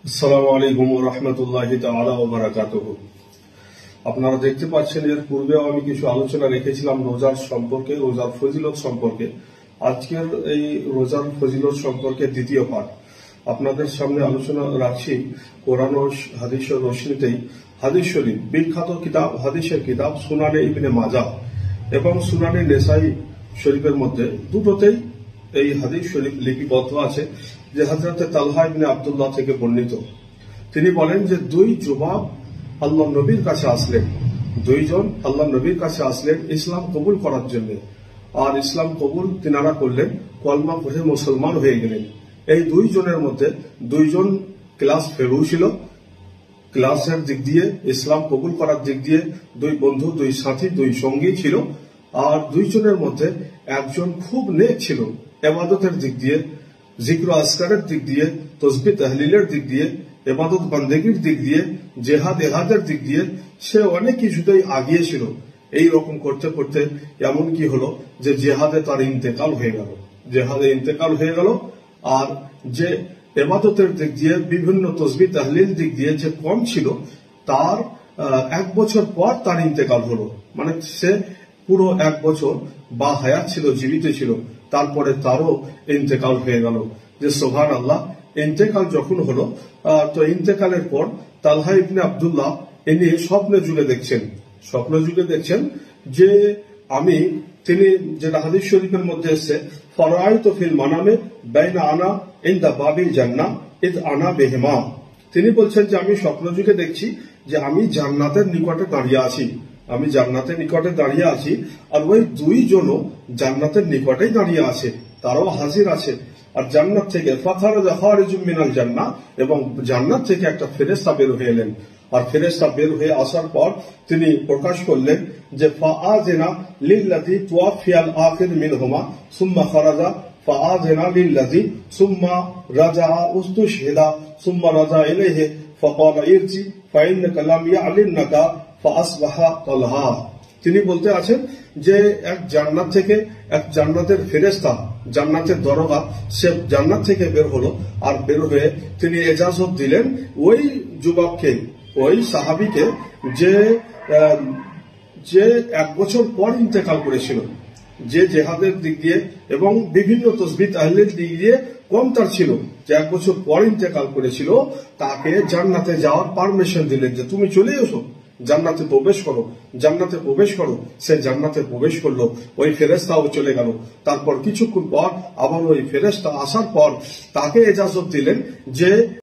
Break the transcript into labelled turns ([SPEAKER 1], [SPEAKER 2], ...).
[SPEAKER 1] আসসালামু আলাইকুম ওয়া রাহমাতুল্লাহি তাআলা ওয়া বারাকাতুহু। আপনারা দেখতে পাচ্ছেন এর পূর্বেও আমি কিছু আলোচনা রেখেছিলাম রোজার সম্পর্কে, রোজার ফজিলত সম্পর্কে। আজকের এই রোজার ফজিলত সম্পর্কে দ্বিতীয় পাঠ আপনাদের সামনে আলোচনা রাখছি। কোরআন ও হাদিসের রোশনীতেই হাদিস শরীফ, বিখ্যাত কিতাব, হাদিসের কিতাব সুনানে ইবনে মাজাহ এবং সুনানে নেসাই শরীফের মধ্যে দুটোতেই এই হাদিস শরীফ লিপিবদ্ধ আছে যে হযরতে তালহা ইবনে আব্দুল্লাহ থেকে বর্ণিত। তিনি বলেন যে দুই যুবক আল্লাহ নবীর কাছে আসলেন, দুইজন আল্লাহ নবীর কাছে আসলেন ইসলাম কবুল করার জন্য। আর ইসলাম কবুল তিনারা করলেন, কলমা পড়ে মুসলমান হয়ে গেলেন। এই দুইজনের মধ্যে দুইজন ক্লাস ফেলু ছিল, ক্লাসের দিক দিয়ে, ইসলাম কবুল করার দিক দিয়ে দুই বন্ধু, দুই সাথী, দুই সঙ্গী ছিল। আর দুইজনের মধ্যে একজন খুব নেক ছিল, ইবাদতের দিক দিয়ে, জিক্র আসকারের দিক দিয়ে, তসবিহ তাহলিলের দিক দিয়ে, ইবাদত বন্দেগীর দিক দিয়ে, জেহাদের দিক দিয়ে সে অনেক কিছুতেই আগিয়ে ছিল। এই রকম করতে করতে এমন কি হলো যে জেহাদে তার ইন্তেকাল হয়ে গেল, জেহাদে ইন্তেকাল হয়ে গেল। আর যে ইবাদতের দিক দিয়ে, বিভিন্ন তসবিহ তাহলিল দিক দিয়ে যে কম ছিল, তার 1 বছর পর তার ইন্তেকাল হলো। মানে সে পুরো 1 বছর বা হায়াত ছিল, জীবিত ছিল, তারপরে তারও ইন্তেকাল হয়ে গেল। যে সুবহানাল্লাহ। ইন্তেকাল যখন হলো, তো ইন্তেকালের পর তালহা ইবনে আব্দুল্লাহ ইনি স্বপ্ন যুগে দেখছেন যে তিনি যেটা হাদিস শরীফের মধ্যে এসেছে, ফারাআইতু ফিল মানামে বাইনা আনা ইনদা বাবিল জান্নাহ ইদ আনা বিহিমা। তিনি বলছেন যে আমি স্বপ্ন যুগে দেখছি যে আমি জান্নাতের নিকটে দাঁড়িয়ে আছি, আমি জান্নাতের নিকটে দাঁড়িয়ে আছি, আর ওই দুইজনও জান্নাতের নিকটেই দাঁড়িয়ে আছে, তারাও হাজির আছে। আর জান্নাত থেকে ফাখারাজা খারিজুম মিনাল জান্নাহ, এবং জান্নাত থেকে একটা ফেরেশতা বের হয়ে এলেন। আর ফেরেশতা বের হয়ে আসার পর তিনি প্রকাশ করলেন যে ফাআযিনা লিল্লাযী তুওয়াফিয়াল আখির মিনহুমা সুম্মা খারাজা ফাআযিনা লিল্লাযী সুম্মা রাজাআ উস্তুশহিদা সুম্মা রাজা ইলাইহি ফাকালা ইরজি ফাইন্নাকা লাম ইয়া'লিমনাকা ফাআসবাহা তালহা। তিনি বলতে আছেন যে এক জান্নাত থেকে এক জান্নাতের ফেরেশতা, জান্নাতের দরগা, সে জান্নাত থেকে বের হলো। আর বের হয়ে তিনি ইজাজত দিলেন ওই যুবককে, ওই সাহাবীকে যে 1 বছর পর ইন্তেকাল করেছিল, যে জেহাদের দিক দিয়ে এবং বিভিন্ন তসবিহ তাহলিলের দিক দিয়ে কম তার ছিল, যে 1 বছর পর ইন্তেকাল করেছিল, তাকে জান্নাতে যাওয়ার পারমিশন দিলেন যে তুমি চলে এসো, জান্নাতে প্রবেশ করো, জান্নাতে প্রবেশ করো। সে জান্নাতে প্রবেশ করলো, ওই ফেরেশতাও চলে গেল। তারপর কিছুক্ষণ পর আবার ওই ফেরেশতা আসার পর তাকে ইজাজত দিলেন যে